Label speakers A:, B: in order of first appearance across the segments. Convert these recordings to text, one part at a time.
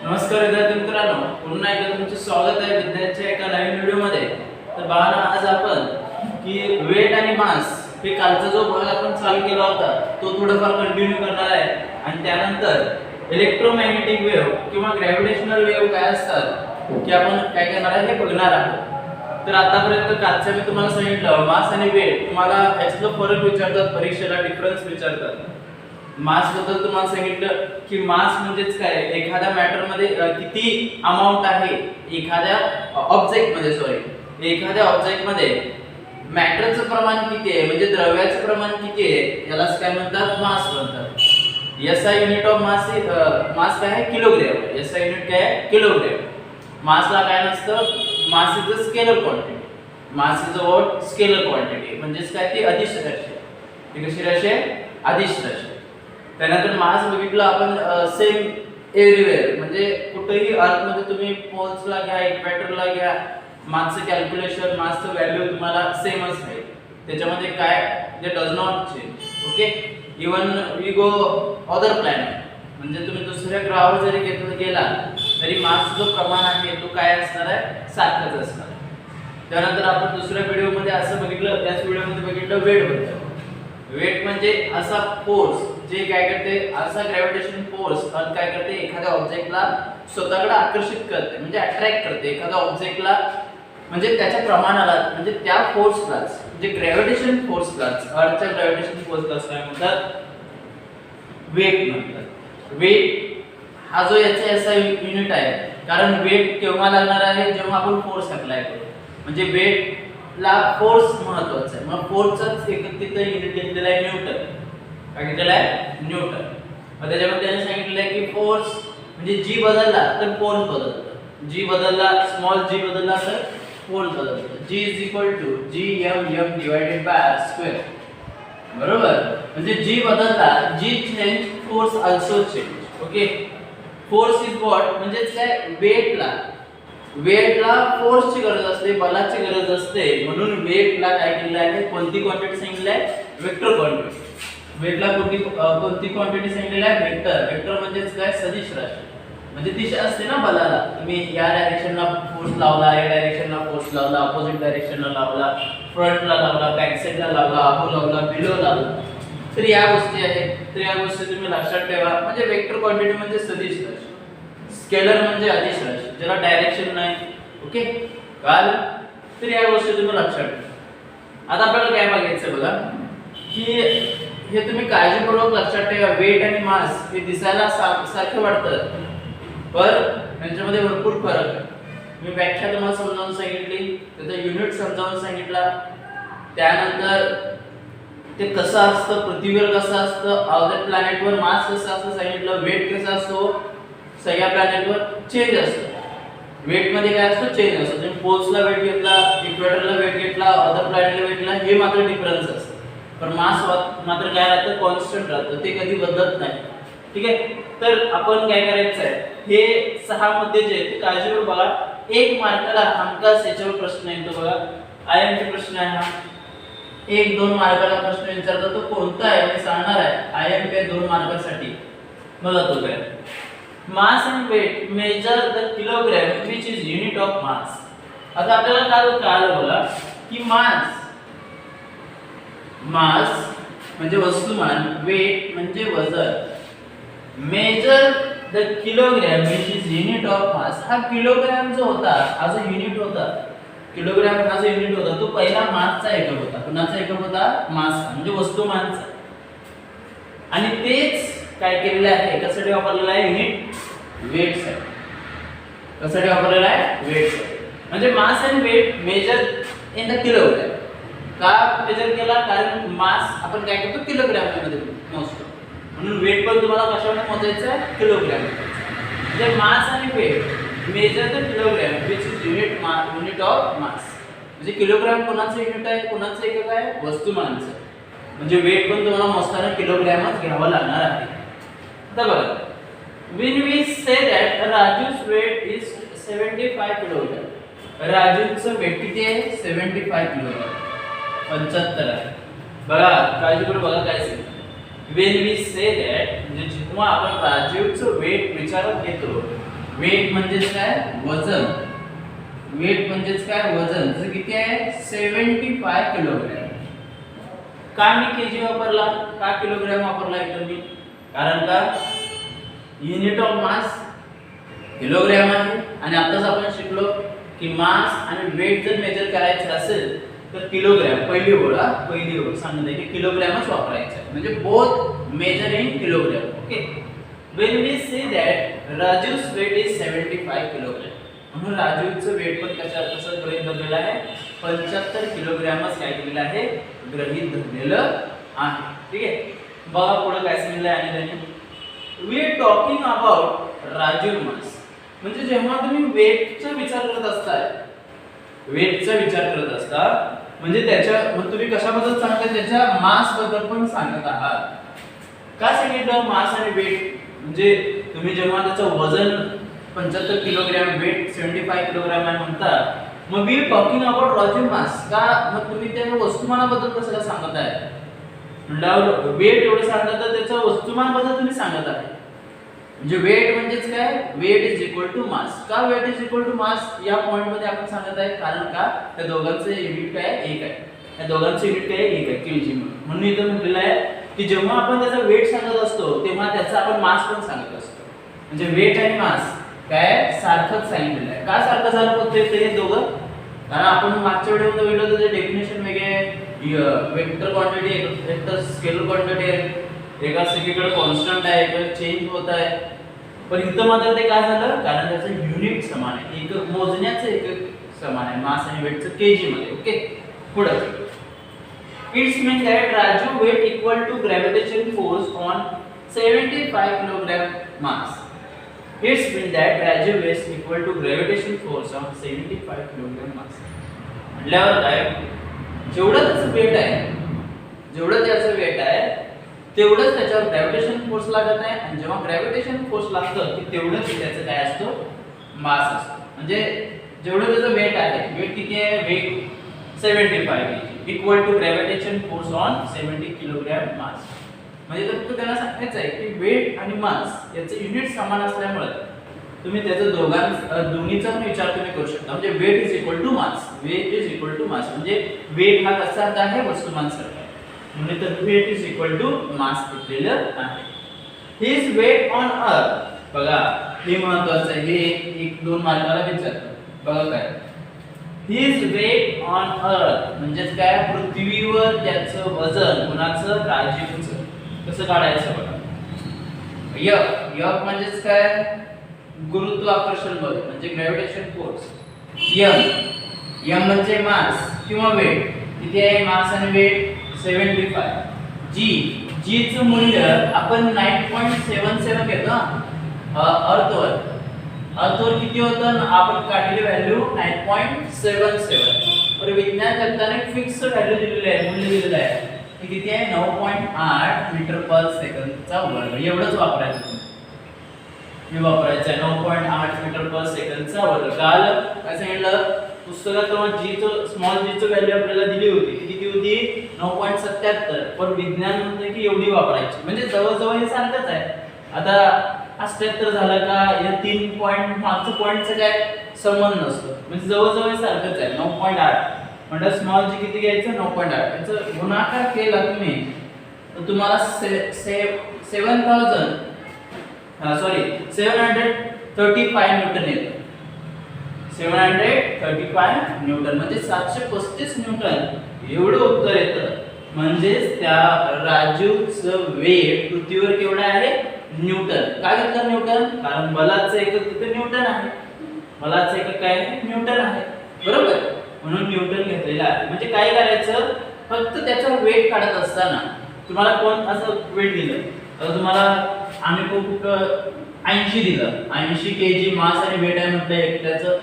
A: नमस्कार विद्यार्थी मित्रांनो, पुन्हा एकदा तुमचे स्वागत आहे विद्यार्थ्यांच्या एका नवीन व्हिडिओमध्ये। तर बाळांनो, आज आपण की वेट आणि मास हे कालचा जो भाग आपण चालू केला होता तो थोडाफार कंटिन्यू करणार आहे आणि त्यानंतर इलेक्ट्रोमॅग्नेटिक वेव्ह किंवा ग्रॅव्हिटेशनल वेव्ह काय असतात की आपण काय करणार आहे हे बघणार आहोत। तर आतापर्यंत कालच्या मी तुम्हाला सांगितलं मास आणि वेट तुम्हाला याच्यातला फरक विचारतात, परीक्षेला डिफरन्स विचारतात। मास बद्दल तुम्हाला सांगितलं की मास म्हणजेच काय, एखाद्या मॅटर मध्ये किती अमाउंट आहे, एखाद्या ऑब्जेक्ट मध्ये मॅटरचं प्रमाण किती आहे म्हणजे द्रव्याचं प्रमाण किती आहे यालाच काय म्हणतात, मास म्हणतात। एसआय युनिट ऑफ मास मास काय आहे, किलोग्रॅम। एसआय युनिट काय आहे, किलोग्रॅम। मासला काय नसतं, mass is a scalar quantity. Mass is a what, scalar quantity म्हणजेच काय, ती अदिश राशी। ती कशी राशी आहे, अदिश राशी। त्यानंतर मास बघितलं आपण सेम एव्हरीवेअर, म्हणजे कुठेही अर्थ मध्ये तुम्ही पोल्सला घ्या, इक्वेटरला घ्या, मासचं कॅल्क्युलेशन, मासचं व्हॅल्यू तुम्हाला सेमच आहे। त्याच्यामध्ये काय, जे does not change. Okay, even we go other planet, म्हणजे तुम्ही दुसऱ्या ग्रहावर जरी गेला तरी मासचं जो प्रमाण आहे तो काय असणार आहे, सारखंच असणार आहे। त्यानंतर आपण दुसऱ्या व्हिडिओमध्ये असं बघितलं, त्याच व्हिडिओमध्ये बघितलं वेट बद्दल। वेट म्हणजे असा फोर्स जे काय करते, असा ग्रॅव्हिटेशन फोर्स अर्थ काय करते, एखाद्या ऑब्जेक्टला स्वतःकडे आकर्षित करते, म्हणजे अट्रॅक्ट करते एखाद्या ऑब्जेक्टला, म्हणजे त्याच्या प्रमाणाला, म्हणजे त्या फोर्सलाच, म्हणजे ग्रॅव्हिटेशन फोर्सलाच, अर्थच्या ग्रॅव्हिटेशन फोर्सलाच काय म्हणतात, वेट म्हणतात। वेट हा जो याचा असा युनिट आहे, कारण वेट केव्हा लागणार आहे, जेव्हा आपण फोर्स अप्लाय करू, म्हणजे वेट ला फोर्स महत्वाचा आहे। मग फोर्सचाच एकत्रित युनिट घेतलेला आहे न्यूटन। काय घेतलेला आहे, न्यूटन। मग त्याच्यामध्ये त्याने सांगितलं आहे की फोर्स म्हणजे जी बदलला तर फोर्स बदलतो, जी बदलला, स्मॉल जी बदलला तर फोर्स बदलतो। G is equal to Gmm divided by square, बरोबर। म्हणजे जी बदलला, G change, force also change. Okay, force is what, म्हणजे काय, वेटला फोर्सची गरज असते, बलाची गरज असते, म्हणून वेटला काय केलेलं आहे, कोणती क्वांटिटी सांगितली आहे, वेक्टर क्वांटिटी। वेटला कोणती क्वांटिटी सांगितलेली आहे, वेक्टर। वेक्टर म्हणजेच काय, सदिश राशी, म्हणजे दिशा असते ना बलाला, तुम्ही या डायरेक्शनला फोर्स लावला, या डायरेक्शनला फोर्स लावला, अपोजिट डायरेक्शनला लावला, फ्रंटला लावला, बॅक साइडला लावला, अबो लावला, बिलो लावला, तर या गोष्टी आहेत। तर या गोष्टी तुम्ही लक्षात ठेवा। म्हणजे वेक्टर क्वांटिटी म्हणजे सदिश राशी, स्केलर म्हणजे अदिश राशी, ज्याला डायरेक्शन नाही। ओके, कळलं? तर या गोष्टी तुम्ही लक्षात ठेवा। आता आपल्याला काय बघायचं बघा, की हे तुम्ही काळजीपूर्वक लक्षात ठेवा। वेट आणि मास हे दिसायला सारखे वाटतात, पण त्यांच्यामध्ये भरपूर फरक आहे। मी व्याख्या तुम्हाला समजावून सांगितली, त्याचा युनिट समजावून सांगितला, त्यानंतर ते कसं असतं, पृथ्वीवर कसं असतं, अदर प्लॅनेटवर मास कसं असतं सांगितलं, वेट कसं असतो, सगळ्या प्लॅनेटवर चेंज असतो। वेट मध्ये काय असतो, चेंज असतो। तुम्ही पोल्सला वेट घेतला, इक्वेटरला वेट घेतला, अदर प्लॅनेटला वेट घेतला, हे मात्र डिफरन्स असतं। पण मास मात्र काय राहतं, कॉन्स्टंट राहतं, ते कधी बदलत नाही। ठीक आहे, तर आपण काय करायचं आहे, हे 6 मध्ये जे ते काळजीपूर्वक बघा। 1 मार्काला हमखास याच्यावर प्रश्न येतो बघा, आयएमपी प्रश्न आहे हा। 1-2 मार्काला प्रश्न विचारतात, तो कोणता आहे हे सांगणार आहे, आयएमपी 2 मार्कासाठी। बघा तो काय, mass and weight measure the kilogram which is unit of mass. आता आपल्याला काय कळलं बघा, की मास म्हणजे वस्तुमान, वेट म्हणजे वजन, major the kilogram which is unit of मास। हा किलोग्राम जो होता, हा जो युनिट होता, किलोग्राम हा जो युनिट होता, तो पहिला मासचा एकक होता। कुणाचा एकक होता, मासचा, म्हणजे वस्तुमानचा। आणि तेच काय केलेलं आहे, कशासाठी वापरलेलं आहे, युनिट वेट साठी। कशासाठी वापरलेलं आहे, वेट साठी। म्हणजे mass and weight measure in the kilogram. का मेजर केला, कारण मास आपण काय करतो, किलोग्राम मध्ये मोजतो, म्हणून वेट पण तुम्हाला कशामध्ये मोजायचं आहे, किलोग्राम। म्हणजे मास आणि weight measure the kilogram which is unit of mass. म्हणजे किलोग्राम कोणाचं युनिट आहे, कोणाचं एकक आहे, वस्तुमानचं। म्हणजे वेट पण तुम्हाला मोजताना किलोग्रामच घ्यावं लागणार आहे। आता बघा, when we say that Raju's weight is 75 kilogram, राजूचं वेट किती आहे, 75 किलोग्राम, 75 आहे। बघा काळजीपूर्वक बघा काय सांगितलं, when we say that, म्हणजे जेव्हा आपण राजीवचं वेट विचारात घेतो वेट म्हणजेच काय वजन, वेट म्हणजेच काय वजन, तर किती आहे 75 किलोग्रॅम. का मी केजी वापरला, का किलोग्रॅम वापरला इथं मी, कारण का युनिट ऑफ मास किलोग्रॅम आहे आणि आताच आपण शिकलो की मास आणि वेट जर मेजर करायचं असेल तर किलोग्रॅम, पहिली ओळ सांगते की किलोग्रॅमच वापरायचं, म्हणजे both measure in kilogram. Okay, when we say that Raju's weight is 75 kilogram, म्हणून राजूचं वेट पण कसं गृहीत धरलेलं आहे 75 किलोग्रॅमच काय केलेलं आहे, गृहीत धरलेलं आहे. ठीक आहे, बघा पुढे काय सांगितलं आहे. आणि त्याने we are talking about Raju mass, म्हणजे जेव्हा तुम्ही वेटचा विचार करत असता, वेटचा विचार करत असता म्हणजे त्याच्या, मग तुम्ही कशाबद्दल सांगता, त्याच्या मास बद्दल पण सांगत आहात. का सांगितलं मास आणि वेट, म्हणजे तुम्ही जेव्हा त्याचं वजन 75 किलोग्रॅम, वेट 75 किलोग्रॅम आहे म्हणता, मग वी टॉकिंग अबाउट राजू मास का, मग तुम्ही त्या वस्तुमानाबद्दल कसं काय सांगत आहे, म्हणल्यावर वेट एवढं सांगता तर त्याचं वस्तुमानबद्दल तुम्ही सांगत आहे. म्हणजे वेट म्हणजेच काय, weight is equal to mass. का weight is equal to mass या पॉइंट मध्ये आपण सांगत आहे, कारण का त्या दोघांचं युनिट काय एक आहे, त्या दोघांचं युनिट काय एक आहे, केजी. म्हणून इथं म्हटलेलं आहे की जेव्हा आपण त्याचा वेट सांगत असतो तेव्हा त्याचा आपण मास पण सांगत असतो. म्हणजे वेट आणि मास काय सारखंच सांगितलेलं आहे. का सारखं झालं फक्त हे दोघं, कारण आपण मागच्या व्हिडिओमध्ये बघितलं होतं डेफिनेशन वेगळे आहे, वेक्टर क्वांटिटी एक तर स्केलर क्वांटिटी आहे, एका सगळीकडे कॉन्स्टंट आहे, एका चेंज होत आहे. पण इथं मात्र ते काय झालं, कारण त्याचं युनिट समान आहे, एक मोजण्याचं एक समान आहे, मास आणि वेटचं केजी मध्ये. ओके, पुढे it's mean that Raju weight equal to gravitation force on 75 kilogram mass. It's mean that Raju weight equal to gravitation force on 75 kilogram mass. म्हटल्यावर काय, जेवढं त्याचं वेट आहे, जेवढं त्याचं वेट आहे तेवढंच त्याच्यावर ग्रॅव्हिटेशन फोर्स लागत आहे, आणि जेव्हा ग्रॅव्हिटेशन फोर्स लागतं की तेवढंच त्याचं काय असतो, मास असतो. म्हणजे जेवढं त्याचं वेट आहे, वेट किती आहे, weight 75 kg equal to gravitation force on 70 kilogram mass. म्हणजे फक्त त्यांना सांगायचं आहे की वेट आणि मास याचे युनिट समान असल्यामुळे तुम्ही त्याचं दोन्हीचा पण विचार तुम्ही करू शकता. म्हणजे weight is equal to mass, weight is equal to mass, म्हणजे वेट हा कसा आहे, वस्तुमान सारखा, म्हणजे तर weight is equal to mass घेतलेलं आहे. हिज वेट ऑन अर्थ, बघा हे महत्त्वाचं आहे, हे एक दोन मार्काला विचारतात. बघा काय, हिज वेट ऑन अर्थ म्हणजेच काय, पृथ्वीवर त्याचं वजन, कुणाचं, राजीवचं. कसं काढायचं बघा, यफ म्हणजेच काय, गुरुत्वाकर्षण बल म्हणजे ग्रॅव्हिटेशन फोर्स. यम म्हणजे मास किंवा वेट, किती आहे मास आणि वेट 75. जी चं मूल्य आपण 9.77 घेतो अर्थवर किती होतं, आपण काढलेली व्हॅल्यू 9.77. तर विज्ञान जगताने फिक्स व्हॅल्यू दिलेली आहे, मूल्य दिलेलं आहे, हे किती आहे 9.8 मीटर पर सेकंदचा वर्ग. एवढंच वापरायचं हे वापरायचं आहे, 9.8 मीटर पर सेकंदचा वर्ग. काल काय सांगितलं पुस्तकात, तेव्हा स्मॉल जी ची व्हॅल्यू आपल्याला दिली होती, किती होती 9.77, पण विज्ञान म्हणते की एवढी वापरायची, म्हणजे जवळजवळ हे सारखंच आहे. आता 78 झालं का, या 3 पॉइंट मागचं पॉइंटचं काय संबंध नसतो, म्हणजे जवळजवळ सारखंच आहे 9.8. म्हणजे स्मॉल जी किती घ्यायचं 9.8, त्याचा गुणाकार केला तुम्ही तर तुम्हाला 735 न्यूटन येतं. 735 न्यूटन म्हणजे 735 न्यूटन एवढं उत्तर येतं. म्हणजेच त्या राजूचं वेट पृथ्वीवर केवढं आहे, न्यूटन. काय घेतलं न्यूटन, कारण बलाचं एकक तिथे न्यूटन आहे, बलाचं एकक काय आहे, न्यूटन आहे, बरोबर, म्हणून न्यूटन घेतलेलं आहे. म्हणजे काय करायचं, फक्त त्याचा वेट काढत असताना तुम्हाला कोण असं वेट दिलं, तर तुम्हाला आम्ही खूप 80 दिलं, 80 kg मास आणि वेट आहे म्हटलं एकट्याचं,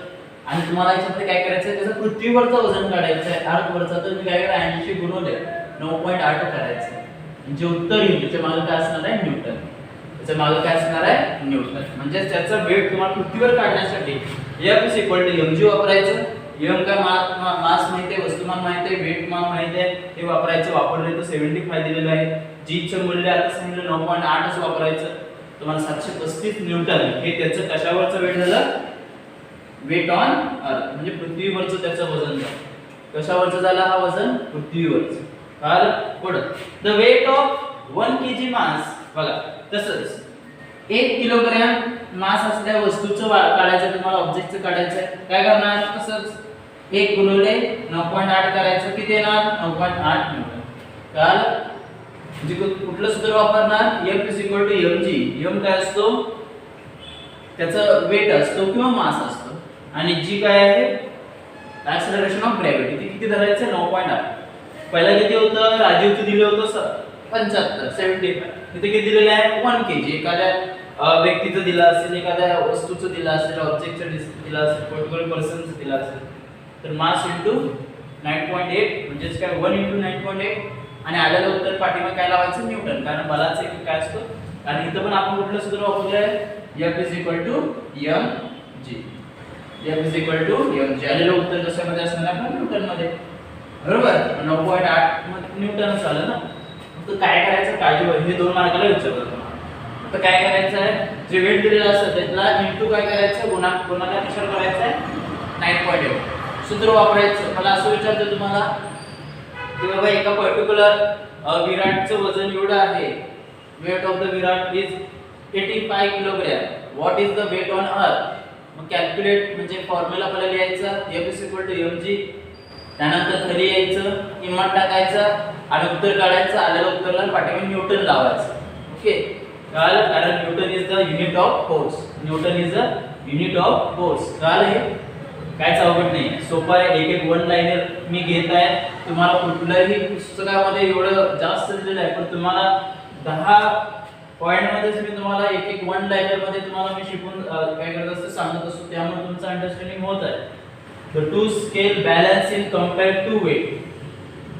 A: आणि तुम्हाला याच्यामध्ये काय करायचं आहे, त्याचं पृथ्वीवरचं वजन काढायचं आहे, अर्थवरचं, तर तुम्ही काय करा 80 गुणवले 9.8 करायचं, म्हणजे उत्तर येईल. त्याच्या मागे काय असणार आहे, न्यूटन. त्याच्या मागे काय असणार आहे, न्यूटन. म्हणजे त्याचा वेट तुम्हाला पृथ्वीवर काढण्यासाठी F = mg वापरायचं. m का मास माहिती आहे, वस्तुमान माहिती आहे, वेट मान माहिती आहे, हे वापरायचं. वापरले तर 75 दिलेलं आहे. g चं मूल्य आता सांगितलं 9.8च वापरायचं. तुम्हाला 735 न्यूटन हे त्याचं कशावरचं वेट झालं, वेट ऑन अर्थ म्हणजे पृथ्वीवरचं त्याचं वजन झालं. कशावरचं झालं हा वजन, पृथ्वीवरचं. कळलं? पुढे द वेट ऑफ 1 kg मास. बघा तसंच 1 किलोग्रॅम मास असलेल्या वस्तूचं काढायचं तुम्हाला, ऑब्जेक्टचं काढायचं आहे. काय करणार, तसंच 1 गुणिले 9.8 करायचं, किती येणार 9.8 न्यूटन. कळलं? म्हणजे कुठलं सूत्र वापरणार, F = mg. m काय असतो, त्याचं वेट असतो किंवा मास असतो, आणि g काय आहे, ऍक्सेलरेशन ऑफ ग्रॅव्हिटी. ते किती धरायचं 9.8. पहिला किती होतं, राजीवचं दिलं होतं 75. इथे किती दिलेलं आहे 1 kg. एखाद्या व्यक्तीचं दिलं असेल, एखाद्या वस्तूचं दिलं असेल, ऑब्जेक्टचं दिलं असेल, पर्टिक्युलर पर्सनचं दिलं असेल, तर मास इंटू 9.8 म्हणजेच काय 1 × 9.8. आणि आलेलं उत्तर पाठीमागे काय लावायचं, न्यूटन, कारण बलाचं एकक काय असतो. आणि इथं पण आपण कुठलं सूत्र वापरलं आहे, F = mg. F = mg. आलेलं उत्तर कशामध्ये असणार आहे, न्यूटन मध्ये. बरोबर, 9.8 न्यूटन आलं ना. तर काय करायचं, काळजी घ्या, हे 2 मार्काला विचारलं तुम्हाला. तर काय करायचं आहे, जे वेट दिलेलं असतं त्याला इंटू काय करायचं, गुणाकार कशावर करायचं आहे 9.8. सूत्र वापरायचं. मला असं विचारतं तुम्हाला की बाबा एका पर्टिक्युलर विराटचं वजन एवढं आहे, weight of the Virat is 85 kilogram, what is the weight on earth. मग कॅल्क्युलेट म्हणजे फॉर्म्युला आपल्याला लिहायचा, F = mg. त्यानंतर खाली यायचं, किंमत टाकायचं आणि उत्तर काढायचं. आलेलं उत्तराला पाठीमागे न्यूटन लावायचं. ओके, कळलं? कारण Newton is the unit of force. Newton is the unit of force. कळलं? हे कायच अवघड नाही, सोपं आहे. एक वन लाइनर मी घेत आहे. तुम्हाला कुठल्याही पुस्तकामध्ये एवढं जास्त दिलेलं आहे, पण तुम्हाला 10 पॉइंट मध्येच मी तुम्हाला एक वन लाइनर मध्ये तुम्हाला मी शिकून काय करत असतो, सांगत असतो. त्यामुळे तुमचं अंडरस्टँडिंग होत आहे. The two scale balance in compared to weight,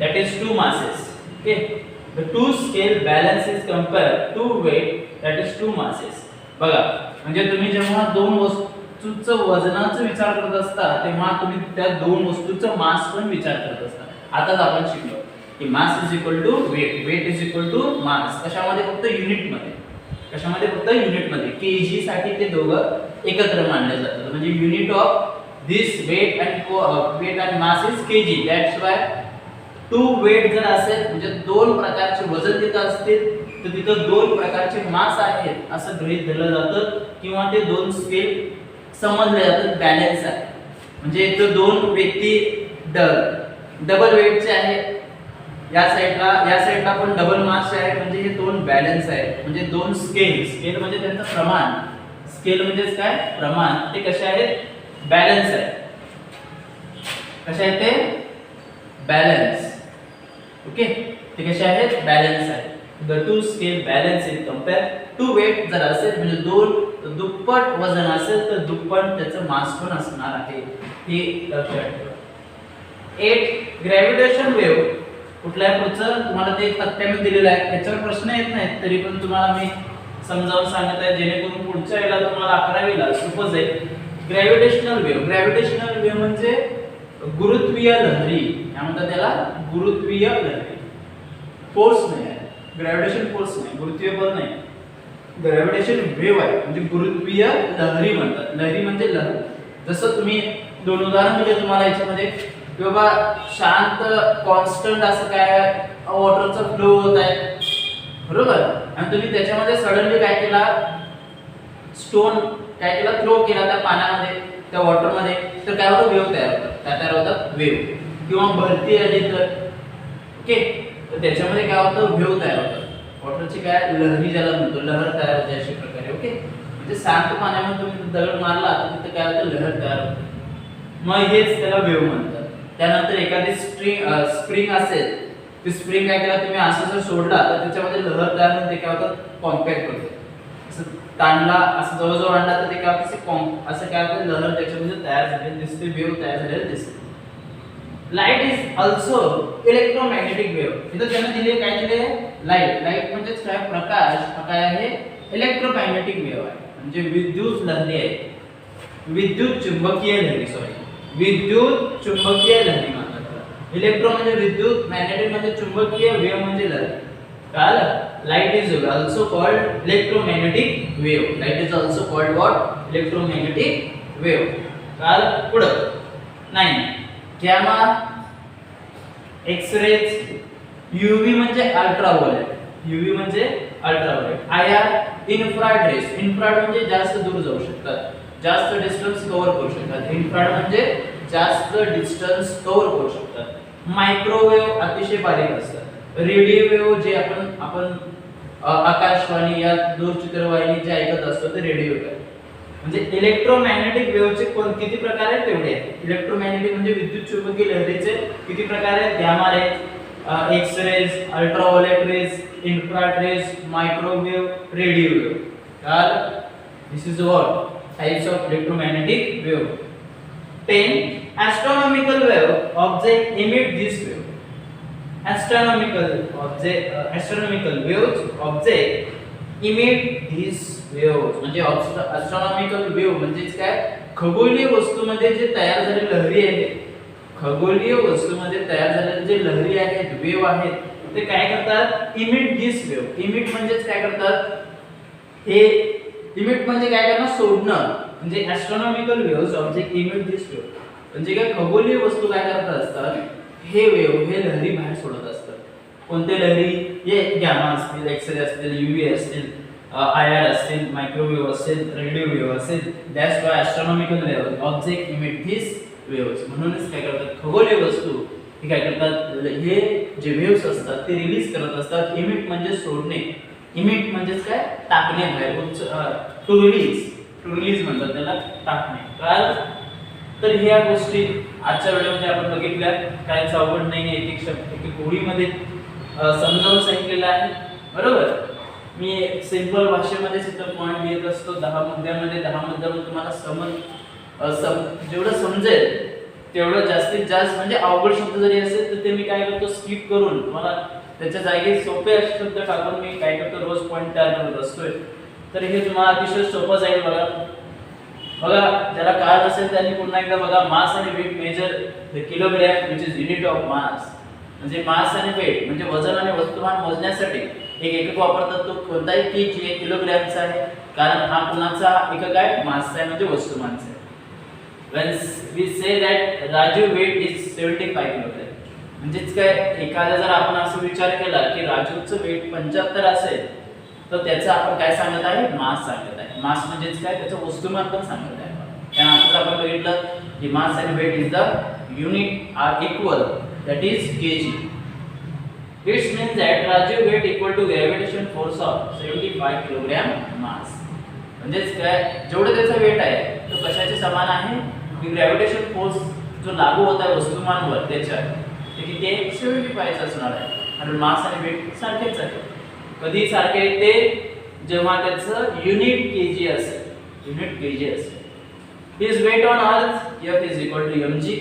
A: that is two masses. Okay, the two scale balance is compared to weight, that is two masses. बघा, म्हणजे तुम्ही जेव्हा दोन वस्तूचं वजनाचा विचार करत असता तेव्हा तुम्ही त्या दोन वस्तूचं मास पण विचार करत असता. आताच आपण शिकलो की mass is equal to weight, weight is equal to mass. कशामध्ये, फक्त युनिट मध्ये. कशामध्ये, फक्त युनिट मध्ये. केजी साठी ते दोघं एकत्र मानले जातात. म्हणजे unit of this weight and mass is kg. That's why two weight जर असेल म्हणजे दोन प्रकारचे वजन तिथं असतील तर तिथं दोन प्रकारचे मास आहेत असं गृहीत धरलं जातं, किंवा ते दोन स्केल समजले जातात, बॅलन्स आहे. म्हणजे इथं दोन व्यक्ती डबल वेटचे आहेत, या साइडला पण डबल मास आहे, म्हणजे हे दोन बॅलन्स आहे. म्हणजे दोन स्केल म्हणजे त्यांचं प्रमाण. स्केल म्हणजेच काय, प्रमाण. ते कसे आहेत, बॅलन्स आहे. कसे आहेत ते, बॅलन्स. ओके, ते कसे आहेत, बॅलन्स आहे. The two scale balance in compare to weight. जर असेल म्हणजे दोन दुप्पट वजन असेल तर दुप्पट त्याचं मास पण असणार आहे, हे लक्षात ठेवा. 8 ग्रॅव्हिटेशन वेव्ह. कुठल्या पुढचं तुम्हाला ते तक्त्यामध्ये दिलेलं आहे, त्याच्यावर प्रश्न येत नाहीत, तरी पण तुम्हाला मी समजावून सांगत आहे जेणेकरून पुढच्या वेळेला तुम्हाला 11वीला सोपं जाईल. Gravitational wave. ग्रॅव्हिटेशनल वेव्ह म्हणजे गुरुत्वीय लहरी. काय म्हणतात त्याला, गुरुत्वीय लहरी. फोर्स नाही आहे, ग्रॅव्हिटेशन फोर्स नाही, गुरुत्वीय बल नाही, ग्रॅव्हिटेशन वेव्ह आहे. म्हणजे गुरुत्वीय लहरी म्हणतात. लहरी म्हणजे लहर. जसं तुम्ही 2 उदाहरण दिले तुम्हाला याच्यामध्ये, की बाबा शांत कॉन्स्टंट असं काय वॉटरचा फ्लो होत आहे, बरोबर, आणि तुम्ही त्याच्यामध्ये सडनली काय केला, स्टोन काय केला, थ्रो केला त्या पाण्यामध्ये, त्या वॉटरमध्ये, तर काय होतं, वेव्ह तयार होतात. काय तयार होतात, वेव्ह. किंवा भरती आली तर, ओके, तर त्याच्यामध्ये काय होतं, वेव्ह तयार होतात. वॉटरची काय लहरी ज्याला म्हणतो, लहर तयार होते अशा प्रकारे. ओके, म्हणजे शांत पाण्यामध्ये तुम्ही दगड मारला तर तिथे काय होतं, लहर तयार होते. मग हेच त्याला वेव्ह म्हणतात. त्यानंतर एखादी स्प्रिंग असेल, ती स्प्रिंग काय केला तुम्ही असं जर सोडला तर त्याच्यामध्ये लहर तयार होते. काय होतं, कॉम्पॅक्ट होते. असं ताणला, असं जवळजवळ आणला तर ते काय होतं, असं काय होतं, लहर त्याच्यामध्ये तयार झालेली दिसते, वेव्ह तयार झालेली दिसते. Light is also electromagnetic wave. इथं त्याने दिले, काय दिले, लाईट. लाईट म्हणजेच काय, प्रकाश. काय आहे, इलेक्ट्रोमॅग्नेटिक वेव्ह आहे, म्हणजे विद्युत लहरी आहे. विद्युत चुंबकीय लहरी, विद्युत चुंबकीय लहरी म्हणतात. इलेक्ट्रो म्हणजे विद्युत, मॅग्नेटिक म्हणजे चुंबकीय, वेव्ह म्हणजे लहरी. कळलं? Light is also called electromagnetic wave. Light is also called what? Electromagnetic wave. कळलं? पुढं 9 गॅमा, एक्स-रेज, यूव्ही म्हणजे अल्ट्राव्हायोलेट, यूव्ही म्हणजे ultraviolet, IR, infrared rays. Infrared म्हणजे जास्त दूर जाऊ शकतात, जास्त डिस्टन्स कव्हर करू शकतात. इन्फ्रारेड म्हणजे जास्त डिस्टन्स कव्हर करू शकतात. मायक्रोवेव्ह अतिशय बारीक असतात. रेडिओ वेव्ह जे आपण आकाशवाणी या दूरचित्रवाहिनी जे ऐकत असतो ते रेडिओ वेव्ह. म्हणजे इलेक्ट्रोमॅग्नेटिक वेव्हचे किती प्रकार आहेत तेवढे आहेत. इलेक्ट्रोमॅग्नेटिक म्हणजे विद्युत चुंबकीय लहरीचे किती प्रकार आहेत? Gamma rays, X rays, ultraviolet rays, infrared rays, microwave, radio wave. कळलं? This is what types of electromagnetic wave. 10 astronomical wave object emit this wave. Astronomical waves object emit these waves. म्हणजे astronomical wave म्हणजे काय? खगोलीय वस्तूमध्ये जे तयार झालेली लहरी आहेत, खगोलीय वस्तूमध्ये तयार झालेले जे लहरी आहेत, वेव्ह आहेत, ते काय करतात? इमिट दिस वेव्ह. इमिट म्हणजे काय करतात? हे इमिट म्हणजे काय करणार? सोडणं. म्हणजे astronomical waves object emit this wave. म्हणजे काय? खगोलीय वस्तू काय करत असतात? हे वेव्ह, हे लहरी बाहेर सोडत असतात. कोणते लहरी? हे गॅमा असतील, एक्स-रे असतील, यूव्ही असतील, आयआर असतील, मायक्रोवेव्ह असेल, रेडिओ वेव्ह असेल. That's why astronomical waves object emit these waves. म्हणूनच काय करतात? खगोलीय वस्तू हे काय करतात? हे जे वेव्हस असतात ते रिलीज करत असतात. इमिट म्हणजे सोडणे. इमिट म्हणजेच काय? टाकणे बाहेर. टू रिलीज म्हणतात त्याला, टाकणे. कळलं? तर ह्या गोष्टी आजच्या व्हिडिओमध्ये आपण बघितल्या. काहीच अवघड नाही, एक शब्द एक ओळीमध्ये समजावून सांगितलेलं आहे. बरोबर? मी सिंपल भाषेमध्ये इथं पॉइंट देत असतो. 10 मुद्द्यामध्ये तुम्हाला जेवढं समजेल तेवढं जास्तीत जास्त. म्हणजे अवघड शब्द जरी असेल तर ते मी काय करतो? स्किप करून तुम्हाला त्याच्या जागी सोपे शब्द टाकून मी काय करतो? रोज पॉइंट तयार करत असतोय. तर हे तुम्हाला अतिशय सोपं जाईल. ज्याला कळत असेल त्यांनी पुन्हा एकदा बघा. मास आणि weight measure the kilogram which is unit of mass. म्हणजे मास आणि वेट म्हणजे वजन आणि वस्तुमान मोजण्यासाठी एक एकक वापरतात. तो कोणताही केजी आहे, किलोग्रॅमचा आहे, कारण हा कुणाचा एकक आहे? मासचा आहे, म्हणजे वस्तुमानचा आहे. when we say that Raju weight is 75 kilogram. म्हणजेच काय? एखादा जर आपण असं विचार केला की राजूचं वेट 75 असेल तर त्याचं आपण काय सांगत आहे? मास सांगत आहे. मास म्हणजेच काय? त्याचं वस्तुमान पण सांगत आहे. त्यानंतर आपण बघितलं की मास आणि weight is the unit are equal, that is kg. It means that Raju weight equal to gravitation force of 75 kilogram मास. म्हणजेच काय? जेवढं त्याचा वेट आहे तो कशाचे समान आहे? की ग्रॅव्हिटेशन फोर्स जो लागू होत आहे वस्तुमानवर त्याच्या, ते किती आहे? 75 असणार आहे. आणि मास आणि वेट सारखेच आहे. कधी सारखे ते जेव्हा त्याचं युनिट केजी असेल. युनिट केजी असेल. His weight on earth F is equal to mg.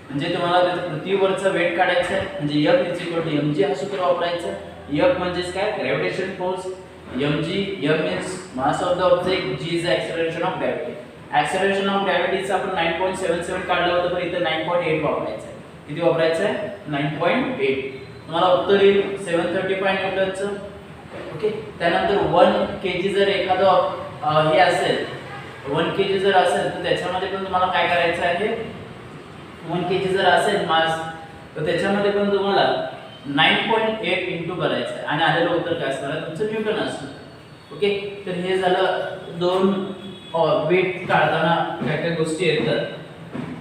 A: म्हणजे तुम्हाला पृथ्वीवरचं वेट काढायचं आहे. म्हणजे F is equal to mg हा सूत्र वापरायचं. F म्हणजेच काय? Gravitation force. mg, m means mass of the object, g is the acceleration of gravity. acceleration of gravity चं आपण 9.77 काढलं होतं, पण इथे 9.8 वापरायचं आहे. किती वापरायचं आहे? 9.8. तुम्हाला उत्तर येईल 735 न्यूटनचं. ओके. त्यानंतर 1 kg जर एखादं हे असेल, 1 kg जर असेल तर त्याच्यामध्ये पण तुम्हाला काय करायचं आहे? 1 kg जर असेल मास तर त्याच्यामध्ये पण तुम्हाला 9.8 इंटू करायचं आहे. आणि आलेलं उत्तर काय असणार? तुमचं न्यूटन असणार. ओके. तर हे झालं दोन वेट काढताना काय काय गोष्टी येतात.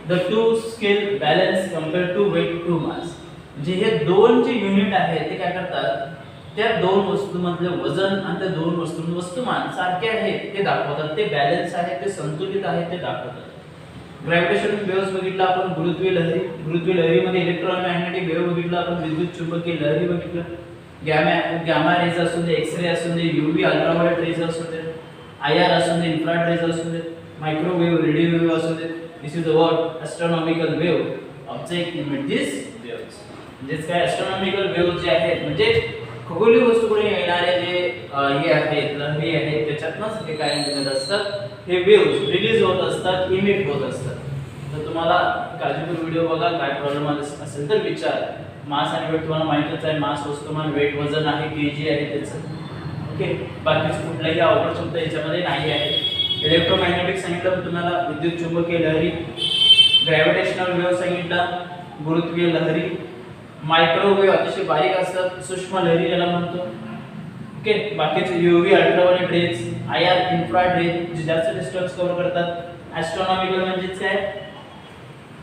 A: The two scale balance compare to weight to mass. म्हणजे हे दोन जे युनिट आहेत ते काय करतात? त्या दोन वस्तूमधले वजन आणि त्या दोन वस्तूंचे वस्तुमान सारखे आहेत ते दाखवतात. ते बॅलन्स आहेत, ते संतुलित आहेत ते दाखवतात. ग्रॅव्हिटेशन वेव्हज बघितला आपण. गुरुत्वीय लहरीमध्ये इलेक्ट्रोमॅग्नेटिक वेव्ह बघितला आपण. विद्युत चुंबकीय लहरी बघितलं. गॅमा रेज असू दे, एक्स-रे असू दे, यूव्ही अल्ट्राव्हायोलेट रेज असू दे, आयआर असू दे, इन्फ्रारेड रेज असू दे, मायक्रोवेव्ह, रेडिओ वेव्ह असू दे. This is the word astronomical wave object emit this waves. म्हणजेच काय? एस्ट्रोनॉमिकल वेव्ह जे आहेत म्हणजे खगोलीय वस्तूकडे येणारे जे हे आहेत, लहरी आहेत, त्याच्यातनंच हे काय निघत असतात? हे वेव्हज रिलीज होत असतात, इमिट होत असतात. तर तुम्हाला काळजीपूर्वक व्हिडिओ बघा. काय प्रॉब्लेम असेल तर विचारा. मास आणि वेट तुम्हाला माहितच आहे, मास वस्तुमान, वेट वजन आहे, केजी आहे त्याचं. ओके, बाकीचं कुठलाही अवघड शब्द याच्यामध्ये नाही आहे. इलेक्ट्रोमॅग्नेटिक सांगितलं तुम्हाला, विद्युत चुंबकीय लहरी, ग्रॅव्हिटेशनल वेव्ह सांगितलं, गुरुत्वीय लहरी, मायक्रोवेव्ह अतिशय बारीक असतात, सूक्ष्म लहरी ज्याला म्हणतो. ओके, बाकीचे UV ultraviolet rays, IR infrared rays जे जास्त डिस्टन्स कव्हर करतात. ॲस्ट्रॉनॉमिकल म्हणजेच काय,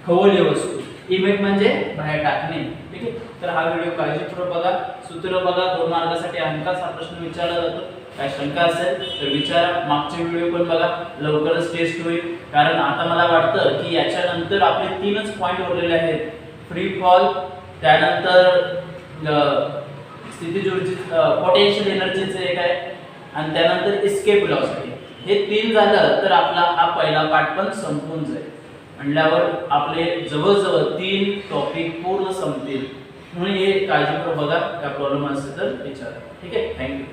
A: खगोलीय वस्तू. इमेज म्हणजे बाहेर टाकणे. ठीक आहे, तर हा व्हिडिओ काळजीपूर्वक बघा, सूत्र बघा. 2 मार्कासाठी अंकाचा हा प्रश्न विचारला जातो. काय शंका असेल तर विचारा. मागचे व्हिडिओ पण बघा, लवकरच टेस्ट होईल. कारण आता मला वाटतं की याच्यानंतर आपले 3च पॉईंट उरलेले आहेत. फ्री फॉल, त्यानंतर स्थितिज ऊर्जा, पोटेन्शियल एनर्जीचं एक आहे, आणि त्यानंतर एस्केप व्हेलॉसिटी. हे 3 झालं तर आपला हा पहिला पार्ट पण संपून जाईल. म्हणल्यावर आपले जवळजवळ 3 टॉपिक पूर्ण संपतील. म्हणून हे काळजीपूर्वक बघा. काय प्रॉब्लेम असेल तर विचारा. ठीक आहे, थँक्यू.